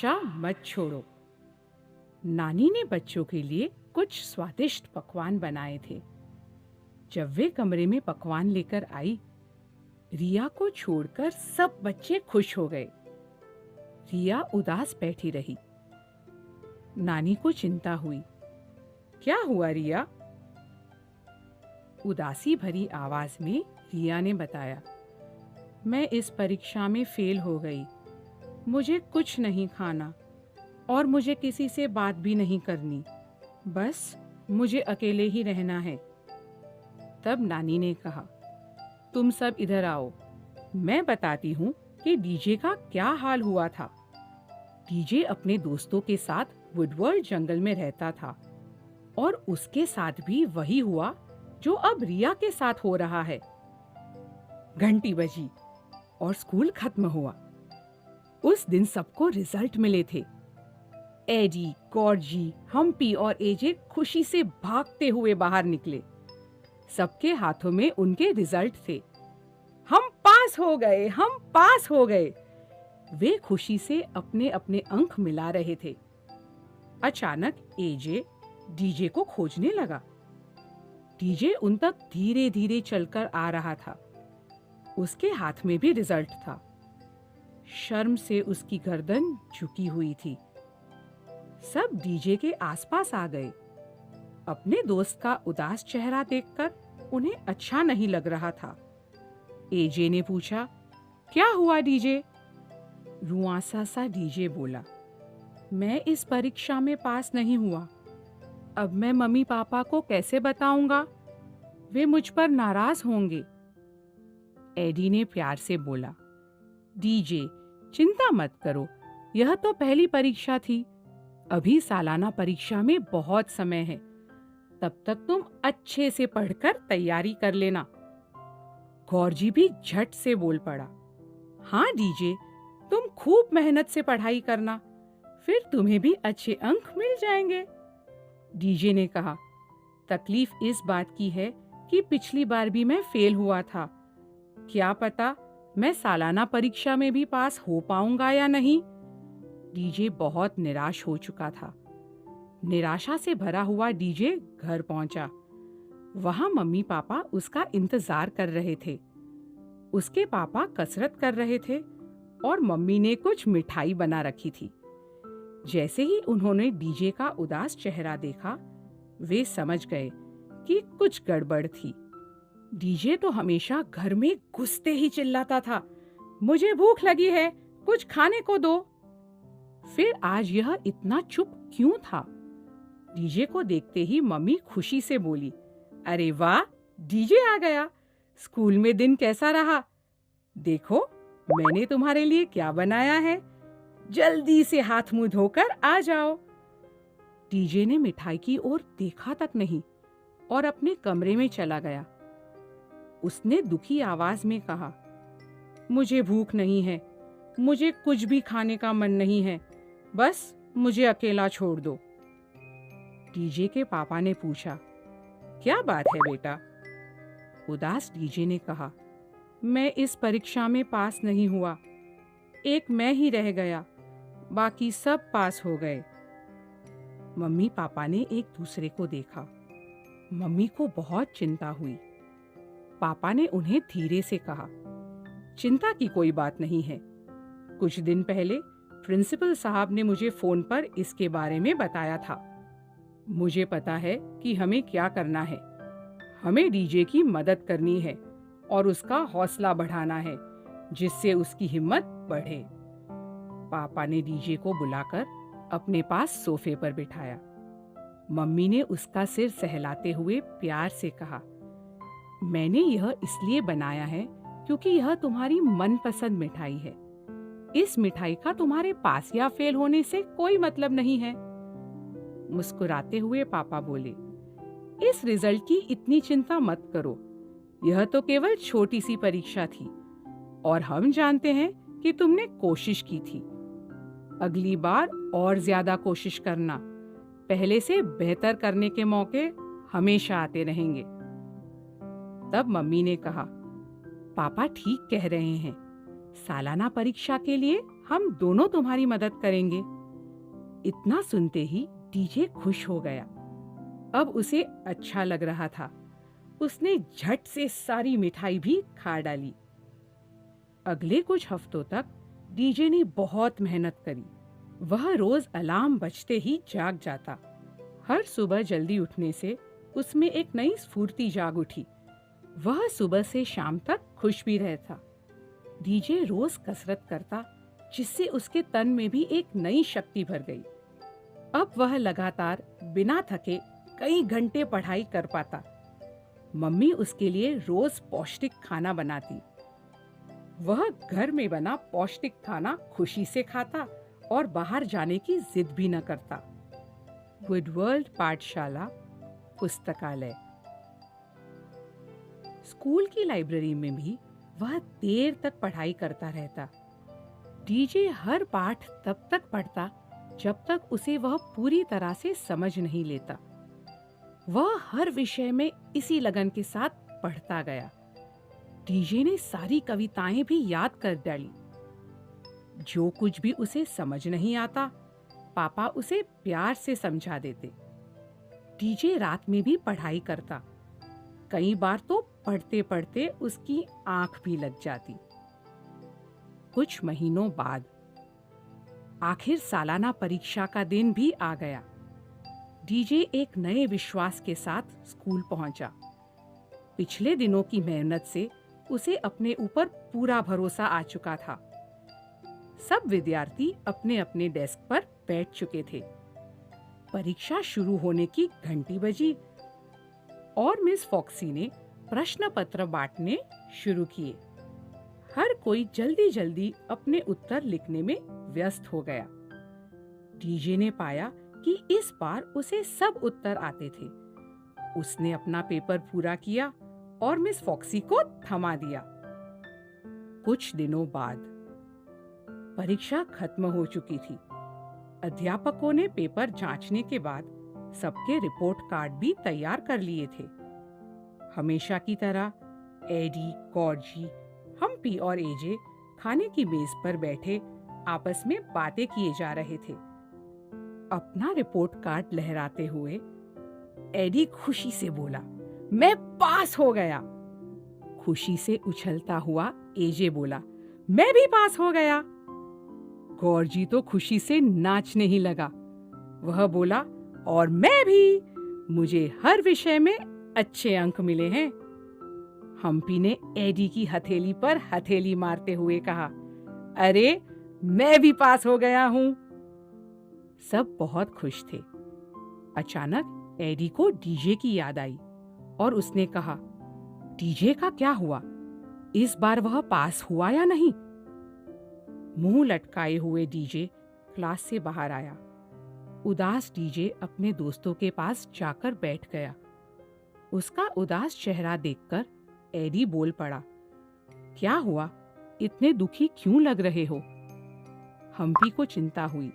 आशा मत छोड़ो। नानी ने बच्चों के लिए कुछ स्वादिष्ट पकवान बनाए थे। जब वे कमरे में पकवान लेकर आई, रिया को छोड़कर सब बच्चे खुश हो गए। रिया उदास बैठी रही। नानी को चिंता हुई। क्या हुआ रिया? उदासी भरी आवाज में रिया ने बताया, मैं इस परीक्षा में फेल हो गई। मुझे कुछ नहीं खाना और मुझे किसी से बात भी नहीं करनी। बस मुझे अकेले ही रहना है। तब नानी ने कहा, तुम सब इधर आओ, मैं बताती हूँ कि डीजे का क्या हाल हुआ था। डीजे अपने दोस्तों के साथ वुडवर्ल्ड जंगल में रहता था और उसके साथ भी वही हुआ जो अब रिया के साथ हो रहा है। घंटी बजी और स्कूल खत्म हुआ। उस दिन सबको रिजल्ट मिले थे। एडी, गॉर्जी, हम्पी और एजे खुशी से भागते हुए बाहर निकले। सबके हाथों में उनके रिजल्ट थे। हम पास हो गए, हम पास हो गए। वे खुशी से अपने अपने अंक मिला रहे थे। अचानक एजे डीजे को खोजने लगा। डीजे उन तक धीरे धीरे चलकर आ रहा था। उसके हाथ में भी रिजल्ट था। शर्म से उसकी गर्दन झुकी हुई थी। सब डीजे के आसपास आ गए। अपने दोस्त का उदास चेहरा देखकर उन्हें अच्छा नहीं लग रहा था। एजे ने पूछा, क्या हुआ डीजे? रुआंसा सा डीजे बोला, मैं इस परीक्षा में पास नहीं हुआ। अब मैं मम्मी पापा को कैसे बताऊंगा? वे मुझ पर नाराज होंगे। एडी ने प्यार से बोला, डीजे चिंता मत करो, यह तो पहली परीक्षा थी। अभी सालाना परीक्षा में बहुत समय है। तब तक तुम अच्छे से पढ़कर तैयारी कर लेना। गौरजी भी झट से बोल पड़ा, हाँ डीजे, तुम खूब मेहनत से पढ़ाई करना, फिर तुम्हें भी अच्छे अंक मिल जाएंगे। डीजे ने कहा, तकलीफ इस बात की है कि पिछली बार भी मैं फेल हुआ था। क्या पता मैं सालाना परीक्षा में भी पास हो पाऊंगा या नहीं। डीजे बहुत निराश हो चुका था। निराशा से भरा हुआ डीजे घर पहुंचा। वहां मम्मी पापा उसका इंतजार कर रहे थे। उसके पापा कसरत कर रहे थे और मम्मी ने कुछ मिठाई बना रखी थी। जैसे ही उन्होंने डीजे का उदास चेहरा देखा, वे समझ गए कि कुछ गड़बड़ थी। डीजे तो हमेशा घर में घुसते ही चिल्लाता था, मुझे भूख लगी है, कुछ खाने को दो। फिर आज यह इतना चुप क्यों था? डीजे को देखते ही मम्मी खुशी से बोली, अरे वाह, डीजे आ गया। स्कूल में दिन कैसा रहा? देखो मैंने तुम्हारे लिए क्या बनाया है। जल्दी से हाथ मुंह धोकर आ जाओ। डीजे ने मिठाई की ओर देखा तक नहीं और अपने कमरे में चला गया। उसने दुखी आवाज में कहा, मुझे भूख नहीं है, मुझे कुछ भी खाने का मन नहीं है, बस मुझे अकेला छोड़ दो। डीजे के पापा ने पूछा, क्या बात है बेटा? उदास डीजे ने कहा, मैं इस परीक्षा में पास नहीं हुआ। एक मैं ही रह गया, बाकी सब पास हो गए। मम्मी पापा ने एक दूसरे को देखा। मम्मी को बहुत चिंता हुई। पापा ने उन्हें धीरे से कहा, चिंता की कोई बात नहीं है। कुछ दिन पहले प्रिंसिपल साहब ने मुझे फोन पर इसके बारे में बताया था। मुझे पता है कि हमें क्या करना है। हमें डीजे की मदद करनी है और उसका हौसला बढ़ाना है, जिससे उसकी हिम्मत बढ़े। पापा ने डीजे को बुलाकर अपने पास सोफे पर बिठाया। मम्मी ने उसका सिर सहलाते हुए प्यार से कहा, मैंने यह इसलिए बनाया है क्योंकि यह तुम्हारी मनपसंद मिठाई है। इस मिठाई का तुम्हारे पास या फेल होने से कोई मतलब नहीं है। मुस्कुराते हुए पापा बोले, इस रिजल्ट की इतनी चिंता मत करो। यह तो केवल छोटी सी परीक्षा थी और हम जानते हैं कि तुमने कोशिश की थी। अगली बार और ज्यादा कोशिश करना। पहले से बेहतर करने के मौके हमेशा आते रहेंगे। तब मम्मी ने कहा, पापा ठीक कह रहे हैं। सालाना परीक्षा के लिए हम दोनों तुम्हारी मदद करेंगे। इतना सुनते ही डीजे खुश हो गया। अब उसे अच्छा लग रहा था। उसने झट से सारी मिठाई भी खा डाली। अगले कुछ हफ्तों तक डीजे ने बहुत मेहनत करी। वह रोज अलार्म बजते ही जाग जाता। हर सुबह जल्दी उठने से उसमें एक नई स्फूर्ति जाग उठी। वह सुबह से शाम तक खुश भी रहता। डीजे रोज कसरत करता, जिससे उसके तन में भी एक नई शक्ति भर गई। अब वह लगातार बिना थके कई घंटे पढ़ाई कर पाता। मम्मी उसके लिए रोज पौष्टिक खाना बनाती। वह घर में बना पौष्टिक खाना खुशी से खाता और बाहर जाने की जिद भी न करता। वुडवर्ल्ड पाठशाला पुस्तकालय। स्कूल की लाइब्रेरी में भी वह देर तक पढ़ाई करता रहता। डीजे हर पाठ तब तक पढ़ता जब तक उसे वह पूरी तरह से समझ नहीं लेता। वह हर विषय में इसी लगन के साथ पढ़ता गया। डीजे ने सारी कविताएं भी याद कर डाली। जो कुछ भी उसे समझ नहीं आता, पापा उसे प्यार से समझा देते। डीजे रात में भी पढ़ाई करता। कई बार तो पढ़ते पढ़ते उसकी आंख भी लग जाती। कुछ महीनों बाद आखिर सालाना परीक्षा का दिन भी आ गया। डीजे एक नए विश्वास के साथ स्कूल पहुंचा। पिछले दिनों की मेहनत से उसे अपने ऊपर पूरा भरोसा आ चुका था। सब विद्यार्थी अपने अपने डेस्क पर बैठ चुके थे। परीक्षा शुरू होने की घंटी बजी और मिस फॉक्सी ने प्रश्न पत्र बांटने शुरू किए। हर कोई जल्दी जल्दी अपने उत्तर लिखने में व्यस्त हो गया। डीजे ने पाया कि इस बार उसे सब उत्तर आते थे। उसने अपना पेपर पूरा किया और मिस फॉक्सी को थमा दिया। कुछ दिनों बाद परीक्षा खत्म हो चुकी थी। अध्यापकों ने पेपर जांचने के बाद सबके रिपोर्ट कार्ड भी तैयार कर लिए थे। हमेशा की तरह एडी, गॉर्जी, हम्पी और एजे खाने की मेज पर बैठे आपस में बातें किए जा रहे थे। अपना रिपोर्ट कार्ड लहराते हुए एडी खुशी से बोला, मैं पास हो गया। खुशी से उछलता हुआ एजे बोला, मैं भी पास हो गया। गॉर्जी तो खुशी से नाचने ही लगा। वह बोला, और मैं भी, मुझे हर विषय में अच्छे अंक मिले हैं। हम्पी ने एडी की हथेली पर हथेली मारते हुए कहा, अरे मैं भी पास हो गया हूं। सब बहुत खुश थे। अचानक एडी को डीजे की याद आई और उसने कहा, डीजे का क्या हुआ? इस बार वह पास हुआ या नहीं? मुंह लटकाए हुए डीजे क्लास से बाहर आया। उदास डीजे अपने दोस्तों के पास जाकर बैठ गया। उसका उदास चेहरा देखकर एडी बोल पड़ा, क्या हुआ? इतने दुखी क्यों लग रहे हो? हम्पी को चिंता हुई।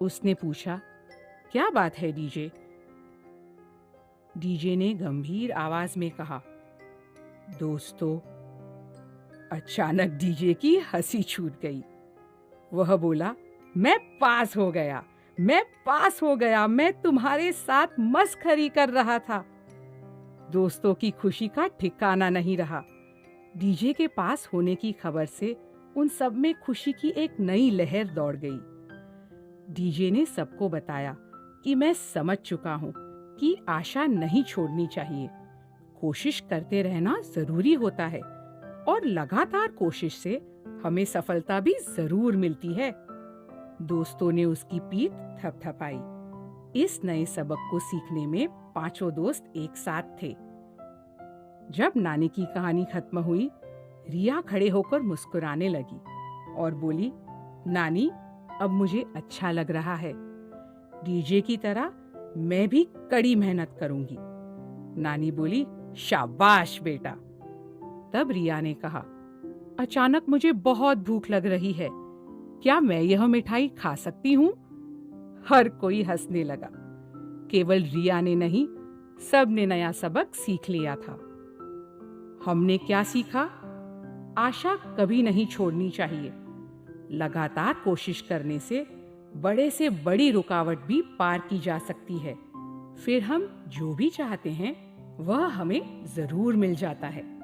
उसने पूछा, क्या बात है डीजे? डीजे ने गंभीर आवाज में कहा, दोस्तों। अचानक डीजे की हंसी छूट गई। वह बोला, मैं पास हो गया, मैं पास हो गया, मैं तुम्हारे साथ मस्खरी कर रहा था। दोस्तों की खुशी का ठिकाना नहीं रहा। डीजे के पास होने की खबर से उन सब में खुशी की एक नई लहर दौड़ गई। डीजे ने सबको बताया कि मैं समझ चुका हूं कि आशा नहीं छोड़नी चाहिए। कोशिश करते रहना जरूरी होता है और लगातार कोशिश से हमें सफलता भी जरूर मिलती है। दोस्तों ने उसकी पीठ थपथपाई। इस नए सबक को सीखने में पांचों दोस्त एक साथ थे। जब नानी की कहानी खत्म हुई, रिया खड़े होकर मुस्कुराने लगी और बोली, नानी, अब मुझे अच्छा लग रहा है। डीजे की तरह मैं भी कड़ी मेहनत करूंगी। नानी बोली, शाबाश बेटा। तब रिया ने कहा, अचानक मुझे बहुत भूख लग रही है, क्या मैं यह मिठाई खा सकती हूँ? हर कोई हंसने लगा। केवल रिया ने नहीं, सब ने नया सबक सीख लिया था। हमने क्या सीखा? आशा कभी नहीं छोड़नी चाहिए। लगातार कोशिश करने से बड़े से बड़ी रुकावट भी पार की जा सकती है। फिर हम जो भी चाहते हैं वह हमें जरूर मिल जाता है।